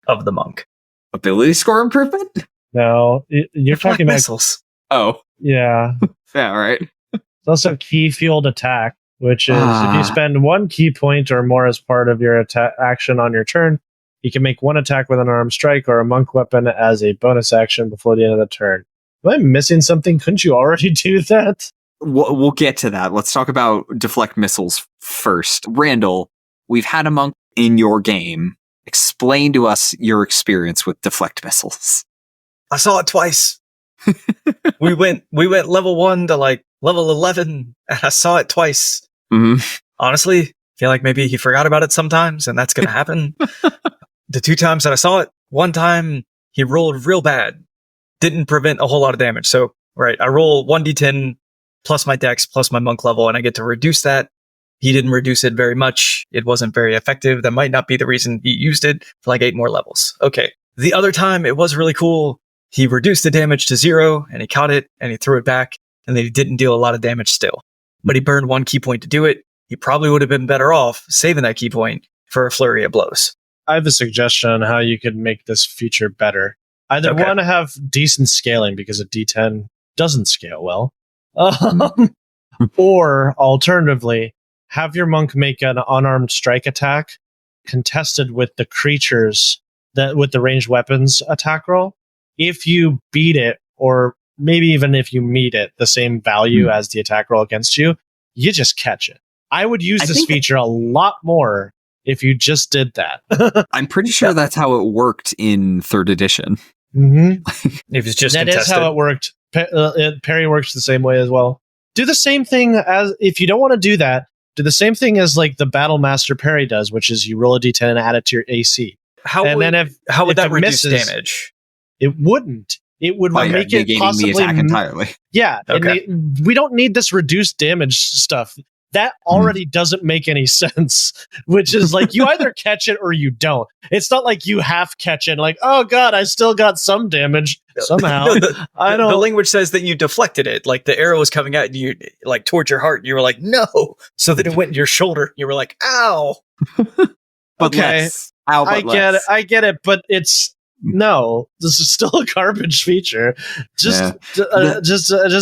of the monk. Ability score improvement? No, you're talking about missiles. Oh. Yeah. Yeah, right. It's also key fueled attack, which is if you spend 1 key point or more as part of your action on your turn, you can make 1 attack with an armed strike or a monk weapon as a bonus action before the end of the turn. Am I missing something? Couldn't you already do that? We'll get to that. Let's talk about deflect missiles first. Randall, we've had a monk in your game. Explain to us your experience with deflect missiles. I saw it twice. we went level 1 to like level 11, and I saw it twice. Mm-hmm. Honestly, I feel like maybe he forgot about it sometimes, and that's going to happen. The 2 times that I saw it, 1 time he rolled real bad. Didn't prevent a whole lot of damage. So, right, I roll 1d10 plus my dex plus my monk level, and I get to reduce that. He didn't reduce it very much. It wasn't very effective. That might not be the reason he used it for like 8 more levels. Okay. The other time, it was really cool. He reduced the damage to 0, and he caught it, and he threw it back, and then he didn't deal a lot of damage still. But he burned 1 key point to do it. He probably would have been better off saving that key point for a flurry of blows. I have a suggestion on how you could make this feature better. Either want to have decent scaling because a D10 doesn't scale well, or alternatively, have your monk make an unarmed strike attack contested with the creatures with the ranged weapons attack roll. If you beat it, or maybe even if you meet it, the same value as the attack roll against you, you just catch it. I would use this feature a lot more if you just did that. I'm pretty sure that's how it worked in 3rd edition. Mm-hmm. If it's just that contested. is how it worked. Perry works the same way as well. Do the same thing as, if you don't want to do that, do the same thing as like the Battle Master Perry does, which is you roll a d10 and add it to your AC. How would that reduce damage? It wouldn't. It would make it possibly the attack entirely. Yeah. Okay. We don't need this reduced damage stuff. That already doesn't make any sense, which is like you either catch it or you don't. It's not like you half catch it, like, oh god, I still got some damage somehow. I don't. The language says that you deflected it, like the arrow was coming at you, like towards your heart. You were like, no, so that it went in your shoulder. You were like, ow. But okay, less. Ow, but I get it, but it's no. This is still a garbage feature. Just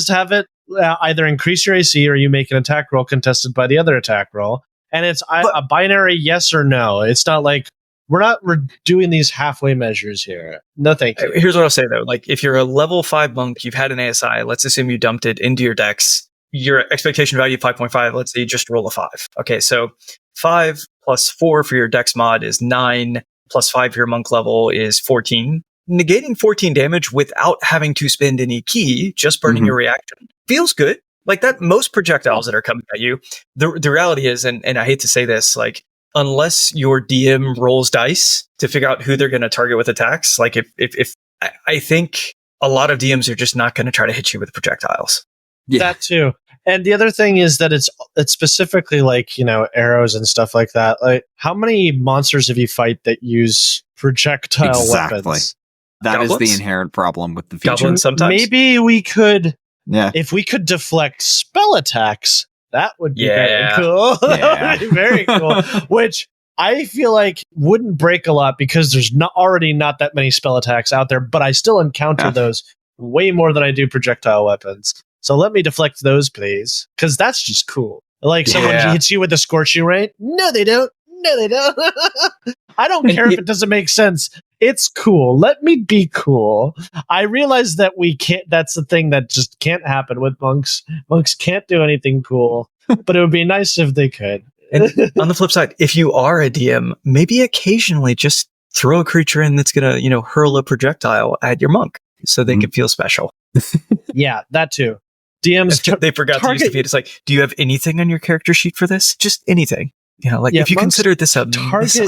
have it. Either increase your AC or you make an attack roll contested by the other attack roll. And it's a binary yes or no. It's not like we're doing these halfway measures here. No, thank you. Here's what I'll say though. Like if you're a level 5 monk, you've had an ASI, let's assume you dumped it into your dex, your expectation value 5.5, let's say you just roll a 5. Okay, so 5 plus 4 for your dex mod is 9, plus 5 for your monk level is 14. Negating 14 damage without having to spend any key, just burning your reaction, feels good. Like that, most projectiles that are coming at you, the reality is, and I hate to say this, like, unless your DM rolls dice to figure out who they're going to target with attacks, like if I think a lot of DMs are just not going to try to hit you with projectiles. Yeah. That too. And the other thing is that it's specifically like, arrows and stuff like that. Like, how many monsters have you fight that use projectile weapons? That Goblins? Is the inherent problem with the feature. Goblins sometimes. Maybe we could, if we could deflect spell attacks, that would be very cool. That would be very cool. Which I feel like wouldn't break a lot because there's already not that many spell attacks out there, but I still encounter those way more than I do projectile weapons. So let me deflect those, please. Because that's just cool. Like someone hits you with a scorching ray. No, they don't. No, they don't. I don't care if it doesn't make sense. It's cool. Let me be cool. I realize that we can't. That's the thing that just can't happen with monks. Monks can't do anything cool, but it would be nice if they could. And on the flip side, if you are a DM, maybe occasionally just throw a creature in that's going to, hurl a projectile at your monk so they can feel special. Yeah, that too. DMs they forgot to use the feat. It's like, do you have anything on your character sheet for this? Just anything. If you consider this a missile.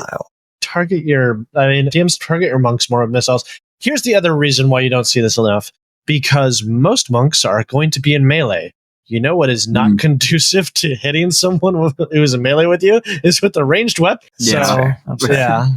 DMs target your monks more with missiles. Here's the other reason why you don't see this enough. Because most monks are going to be in melee. You know what is not conducive to hitting someone who is in melee with you is with a ranged weapon. Yeah. Yeah.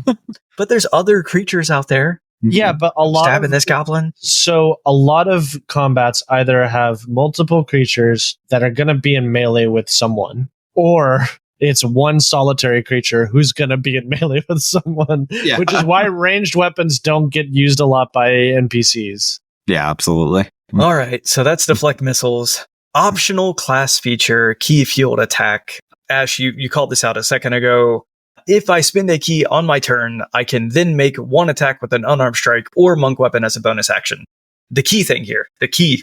But there's other creatures out there. Yeah, but a lot stabbing this goblin. So a lot of combats either have multiple creatures that are going to be in melee with someone, or it's one solitary creature who's going to be in melee with someone, which is why ranged weapons don't get used a lot by NPCs. Yeah, absolutely. All right, so that's deflect missiles. Optional class feature, key field attack. Ash, you called this out a second ago. If I spend a key on my turn, I can then make one attack with an unarmed strike or monk weapon as a bonus action. The key thing here is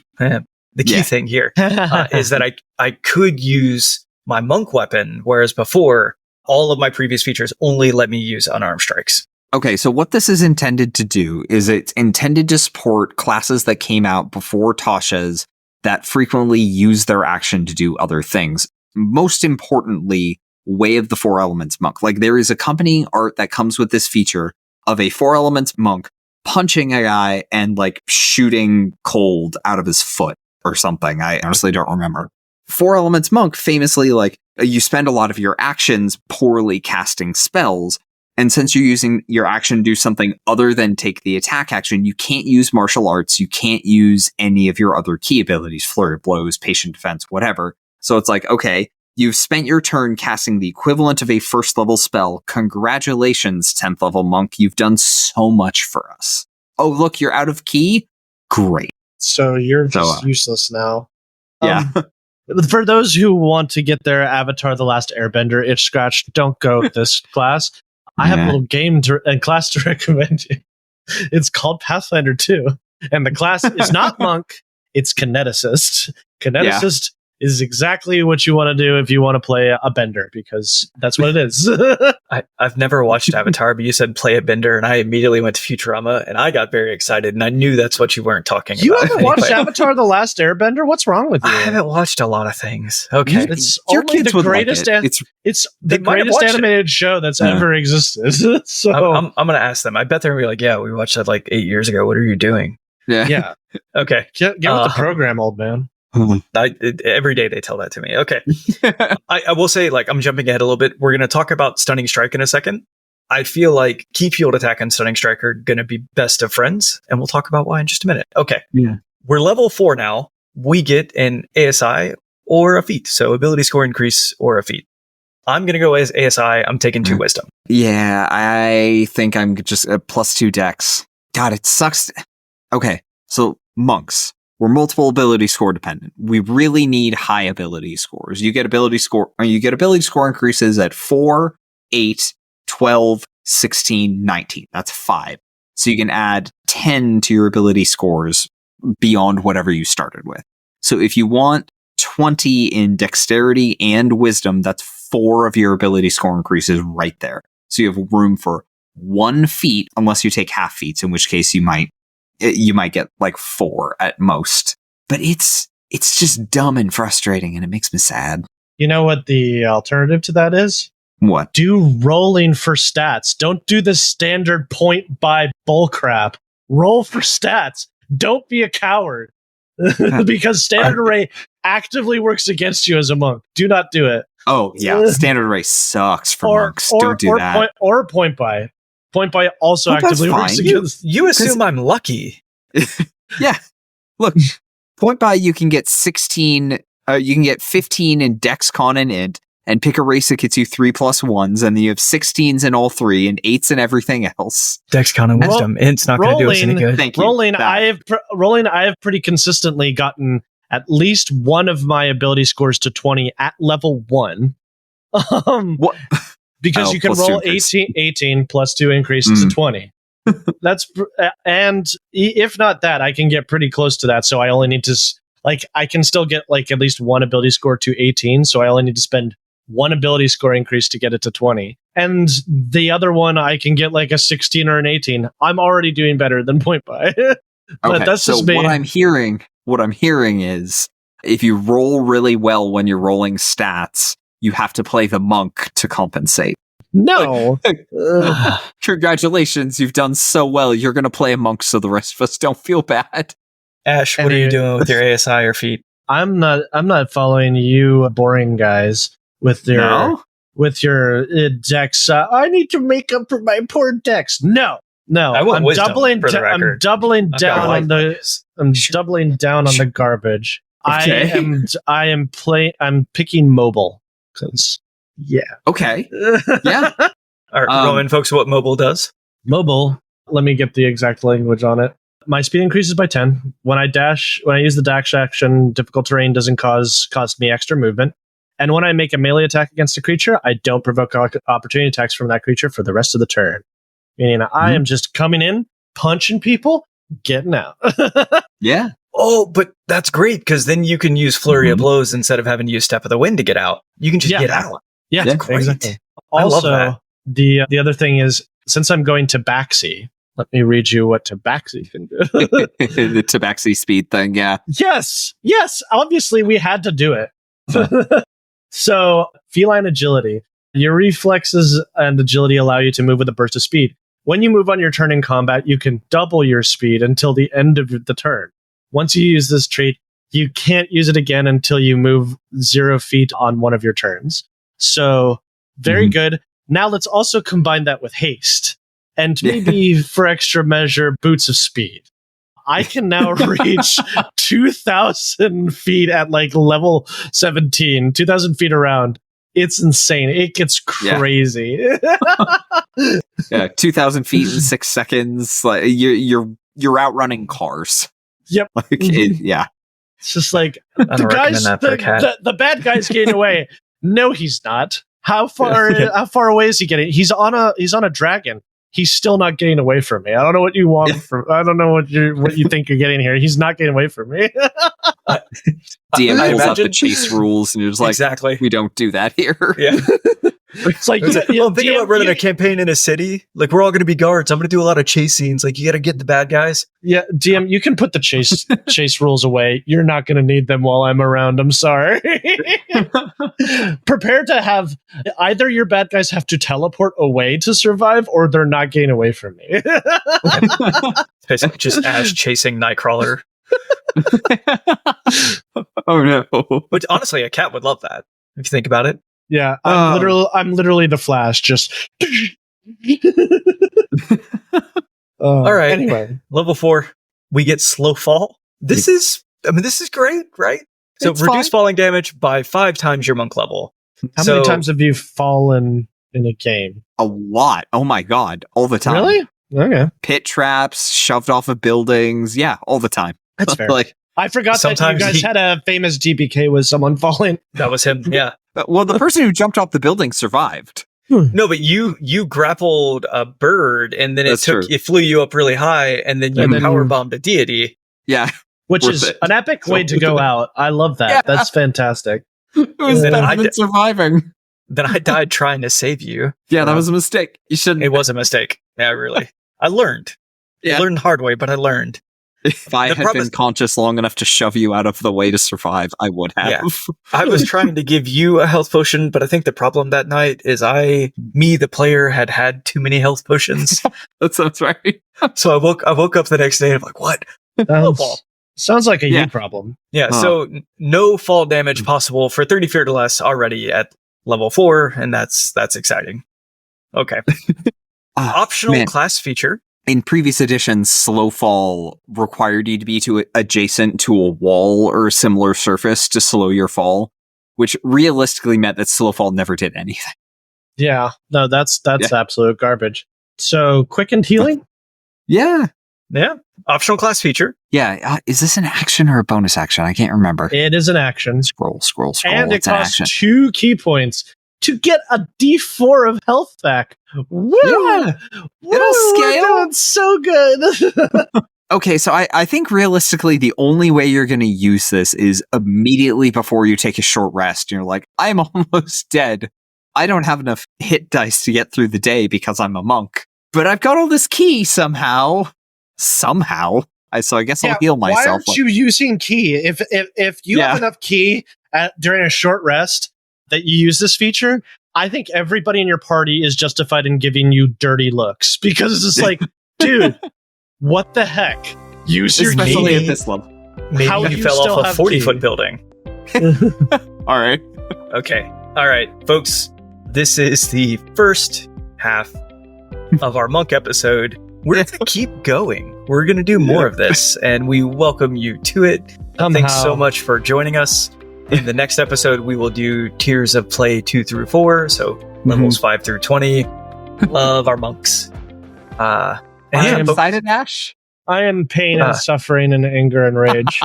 that I could use my monk weapon, whereas before, all of my previous features only let me use unarmed strikes. Okay, so what this is intended to do is it's intended to support classes that came out before Tasha's that frequently use their action to do other things. Most importantly, Way of the Four Elements monk. Like, there is accompanying art that comes with this feature of a Four Elements monk punching a guy and like shooting cold out of his foot or something. I honestly don't remember. Four Elements monk famously, like, you spend a lot of your actions poorly casting spells. And since you're using your action to do something other than take the attack action, you can't use martial arts. You can't use any of your other key abilities, flurry of blows, patient defense, whatever. So it's like, okay, you've spent your turn casting the equivalent of a first level spell. Congratulations, 10th level monk. You've done so much for us. Oh, look, you're out of key? Great. So you're just useless now. Yeah. For those who want to get their Avatar The Last Airbender itch scratched, don't go with this class. I have a little game and class to recommend you. It's called Pathfinder 2. And the class is not monk, it's kineticist. Kineticist is exactly what you want to do if you want to play a bender, because that's what it is. I've never watched Avatar, but you said play a bender, and I immediately went to Futurama, and I got very excited, and I knew that's what you weren't talking you about. You haven't watched Avatar The Last Airbender? What's wrong with you? I haven't watched a lot of things. Okay. It's your kids the greatest like it. It's the greatest animated show that's ever existed. So I'm going to ask them. I bet they're going to be like, yeah, we watched that like 8 years ago. What are you doing? Yeah. Okay. Get with the program, old man. Every day they tell that to me. Okay. I will say, like, I'm jumping ahead a little bit. We're going to talk about Stunning Strike in a second. I feel like Key Field Attack and Stunning Strike are going to be best of friends, and we'll talk about why in just a minute. Okay. Yeah. We're level 4 now. We get an ASI or a feat. So ability score increase or a feat. I'm going to go as ASI. I'm taking 2 wisdom. Yeah, I think I'm just a +2 dex. God, it sucks. Okay. So monks. We're multiple ability score dependent. We really need high ability scores. You get ability score increases at 4, 8, 12, 16, 19. That's 5. So you can add 10 to your ability scores beyond whatever you started with. So if you want 20 in dexterity and wisdom, that's 4 of your ability score increases right there. So you have room for 1 feat, unless you take half feats, in which case you might get like 4 at most. But it's just dumb and frustrating, and it makes me sad. You know what the alternative to that is? What? Do rolling for stats. Don't do the standard point buy bullcrap. Roll for stats. Don't be a coward. Because standard array actively works against you as a monk. Do not do it. Oh, yeah. Standard array sucks for monks. Don't do that. Point buy. Point buy also actively works against you. Assume I'm lucky. Yeah. Look, point buy, you can get 16. You can get 15 in Dex, Con, and Int, and pick a race that gets you 3+1s, and then you have 16s in all 3 and 8s in everything else. Dex, Con, and Wisdom. Int's not going to do us any good. Thank you. Rolling, I have pretty consistently gotten at least one of my ability scores to 20 at level 1. What? Because you can roll 18 plus 2 increases to 20. That's and if not that, I can get pretty close to that. So I only need to I can still get like at least one ability score to 18. So I only need to spend one ability score increase to get it to 20, and the other one I can get like a 16 or an 18. I'm already doing better than point buy. But Okay, that's so just me. what I'm hearing is if you roll really well when you're rolling stats, you have to play the monk to compensate. No. Congratulations, you've done so well. You're going to play a monk so the rest of us don't feel bad. Ash, what are you doing with your ASI or feat? I'm not following you boring guys with your dex. I need to make up for my poor dex. No. I want wisdom, for the record. I'm doubling down on the doubling down on the garbage. Okay. I'm picking mobile cuz Okay. Yeah. All right, Roman, folks, what mobile does? Mobile, let me get the exact language on it. My speed increases by 10. When I use the dash action, difficult terrain doesn't cost me extra movement. And when I make a melee attack against a creature, I don't provoke opportunity attacks from that creature for the rest of the turn. Meaning I am just coming in, punching people, getting out. Yeah. Oh, but that's great, because then you can use Flurry of Blows instead of having to use Step of the Wind to get out. You can just get out. Yeah, That's great. exactly. I love Also, that. the other thing is, since I'm going Tabaxi, let me read you what Tabaxi can do. The Tabaxi speed thing, yeah. Yes, obviously we had to do it. So, feline agility. Your reflexes and agility allow you to move with a burst of speed. When you move on your turn in combat, you can double your speed until the end of the turn. Once you use this trait, you can't use it again until you move 0 feet on one of your turns. So, very good. Now let's also combine that with haste. And maybe for extra measure, boots of speed. I can now reach 2,000 feet at like level 17, 2,000 feet around. It's insane. It gets crazy. Yeah, 2,000 feet in 6 seconds. Like you're outrunning cars. Yep. Like yeah. It's just like I don't recommend that for a cat. the bad guy's getting away. No, he's not. How far away is he getting? He's on a dragon. He's still not getting away from me. I don't know what you want from. I don't know what you think you're getting here. He's not getting away from me. DM pulls out the chase rules, and you're just like, exactly. We don't do that here. Yeah. It's like, I'm thinking about running a campaign in a city. Like, we're all going to be guards. I'm going to do a lot of chase scenes. Like, you got to get the bad guys. Yeah, DM, you can put the chase rules away. You're not going to need them while I'm around. I'm sorry. Prepare to have either your bad guys have to teleport away to survive, or they're not getting away from me. Basically, just Ash chasing Nightcrawler. Oh no! But honestly, a cat would love that if you think about it. Yeah, I'm literally the Flash. Just all right. Anyway, level 4, we get slow fall. This is great, right? So It's reduce fine. falling damage by 5 times your monk level. how many times have you fallen in a game? A lot. Oh my god! All the time. Really? Okay, Pit traps, shoved off of buildings. Yeah, all the time. that's fair. Like, I forgot that you sometimes guys had a famous DBK with someone falling. That was him. Yeah. well, the person who jumped off the building survived. No, but you grappled a bird, and then That's true. it flew you up really high, and then you And then- powerbombed a deity. Yeah, Which Worth is it. an epic way to go out. I love that. Yeah. That's fantastic. it was Then better than surviving. Then I died trying to save you. Yeah, that was a mistake. You shouldn't. It was a mistake. Yeah, really. I learned. Yeah. I learned the hard way, but I learned. If I The had problem been is- conscious long enough to shove you out of the way to survive, I would have. Yeah. I was trying to give you a health potion, but I think the problem that night is the player, had too many health potions. That sounds right. So I woke up the next day and I'm like, what? Sounds like a Yeah. you problem. Yeah, Huh. so no fall damage possible for 30 feet or less already at level 4, and that's exciting. Okay. Optional man. class feature. In previous editions, slow fall required you to be adjacent to a wall or a similar surface to slow your fall, which realistically meant that slow fall never did anything. Yeah. No, that's absolute garbage. So quickened healing? Yeah. Yeah. Optional class feature. Yeah. Is this an action or a bonus action? I can't remember. It is an action. Scroll. And it It's an costs action. 2 key points to get a D4 of health back. Woo! Yeah. Woo! It'll scale. We're doing so good. Okay, so I think realistically the only way you're going to use this is immediately before you take a short rest. You're like, I'm almost dead. I don't have enough hit dice to get through the day because I'm a monk, but I've got all this key somehow. So I guess I'll heal myself. Why aren't you using key? If you have enough key during a short rest that you use this feature, I think everybody in your party is justified in giving you dirty looks because it's just like, dude, what the heck? Use your Especially key. at this level. Maybe you fell off a 40-foot building. All right. Okay. All right, folks. This is the first half of our monk episode. We're going to keep going. We're going to do more of this, and we welcome you to it. Thanks so much for joining us. In the next episode, we will do tiers of play 2 through 4, so levels 5 through 20 of our monks. Are you excited, Ash? I am pain and suffering and anger and rage.